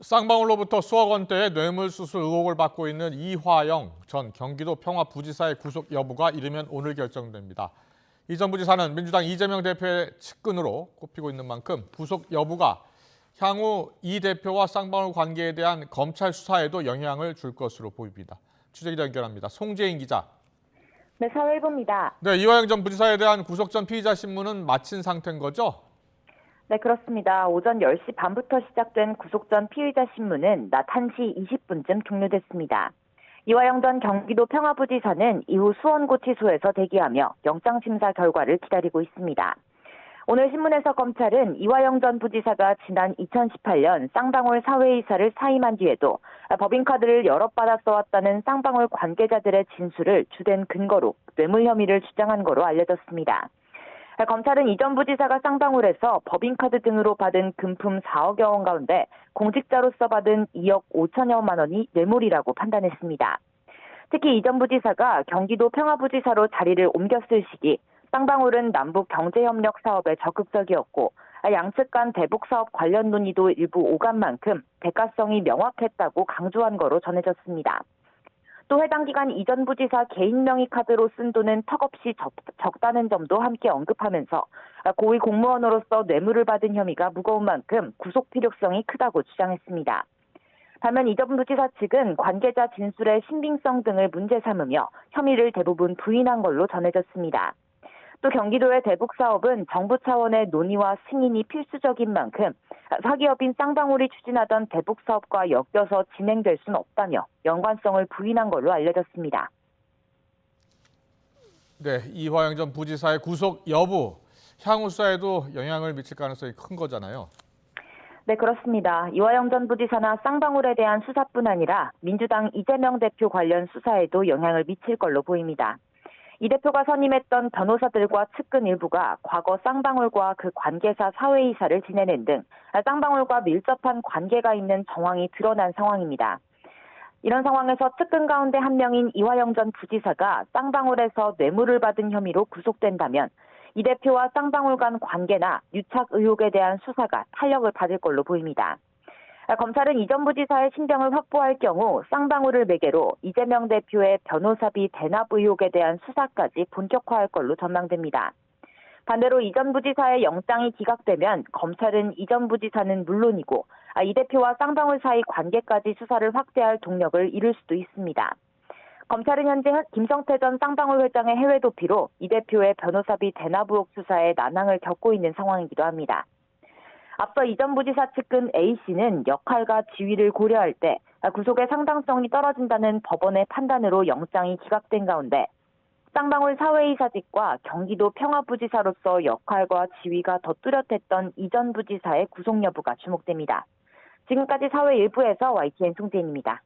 쌍방울로부터 수억 원대의 뇌물수수 의혹을 받고 있는 이화영 전 경기도 평화부지사의 구속 여부가 이르면 오늘 결정됩니다. 이 전 부지사는 민주당 이재명 대표의 측근으로 꼽히고 있는 만큼 구속 여부가 향후 이 대표와 쌍방울 관계에 대한 검찰 수사에도 영향을 줄 것으로 보입니다. 취재기자 연결합니다. 송재인 기자. 네, 사회부입니다. 네, 이화영 전 부지사에 대한 구속 전 피의자 신문은 마친 상태인 거죠? 네, 그렇습니다. 오전 10시 반부터 시작된 구속 전 피의자 신문은 낮 1시 20분쯤 종료됐습니다. 이화영 전 경기도 평화부지사는 이후 수원구치소에서 대기하며 영장심사 결과를 기다리고 있습니다. 오늘 신문에서 검찰은 이화영 전 부지사가 지난 2018년 쌍방울 사회이사를 사임한 뒤에도 법인카드를 여러 받아 써왔다는 쌍방울 관계자들의 진술을 주된 근거로 뇌물 혐의를 주장한 거로 알려졌습니다. 검찰은 이 전 부지사가 쌍방울에서 법인카드 등으로 받은 금품 4억여 원 가운데 공직자로서 받은 2억 5천여만 원이 뇌물이라고 판단했습니다. 특히 이 전 부지사가 경기도 평화부지사로 자리를 옮겼을 시기 쌍방울은 남북 경제협력 사업에 적극적이었고 양측 간 대북사업 관련 논의도 일부 오간 만큼 대가성이 명확했다고 강조한 거로 전해졌습니다. 또 해당 기간 이 전 부지사 개인 명의 카드로 쓴 돈은 턱없이 적다는 점도 함께 언급하면서 고위 공무원으로서 뇌물을 받은 혐의가 무거운 만큼 구속 필요성이 크다고 주장했습니다. 반면 이 전 부지사 측은 관계자 진술의 신빙성 등을 문제 삼으며 혐의를 대부분 부인한 걸로 전해졌습니다. 또 경기도의 대북 사업은 정부 차원의 논의와 승인이 필수적인 만큼 사기업인 쌍방울이 추진하던 대북 사업과 엮여서 진행될 수는 없다며 연관성을 부인한 걸로 알려졌습니다. 네, 이화영 전 부지사의 구속 여부, 향후 수사에도 영향을 미칠 가능성이 큰 거잖아요. 네, 그렇습니다. 이화영 전 부지사나 쌍방울에 대한 수사뿐 아니라 민주당 이재명 대표 관련 수사에도 영향을 미칠 걸로 보입니다. 이 대표가 선임했던 변호사들과 측근 일부가 과거 쌍방울과 그 관계사 사회이사를 지내는 등 쌍방울과 밀접한 관계가 있는 정황이 드러난 상황입니다. 이런 상황에서 측근 가운데 한 명인 이화영 전 부지사가 쌍방울에서 뇌물을 받은 혐의로 구속된다면 이 대표와 쌍방울 간 관계나 유착 의혹에 대한 수사가 탄력을 받을 걸로 보입니다. 검찰은 이 전 부지사의 신병을 확보할 경우 쌍방울을 매개로 이재명 대표의 변호사비 대납 의혹에 대한 수사까지 본격화할 걸로 전망됩니다. 반대로 이 전 부지사의 영장이 기각되면 검찰은 이 전 부지사는 물론이고 이 대표와 쌍방울 사이 관계까지 수사를 확대할 동력을 잃을 수도 있습니다. 검찰은 현재 김성태 전 쌍방울 회장의 해외 도피로 이 대표의 변호사비 대납 의혹 수사에 난항을 겪고 있는 상황이기도 합니다. 앞서 이 전 부지사 측근 A씨는 역할과 지위를 고려할 때 구속의 상당성이 떨어진다는 법원의 판단으로 영장이 기각된 가운데 쌍방울 사회이사직과 경기도 평화부지사로서 역할과 지위가 더 뚜렷했던 이 전 부지사의 구속 여부가 주목됩니다. 지금까지 사회 일부에서 YTN 송재인입니다.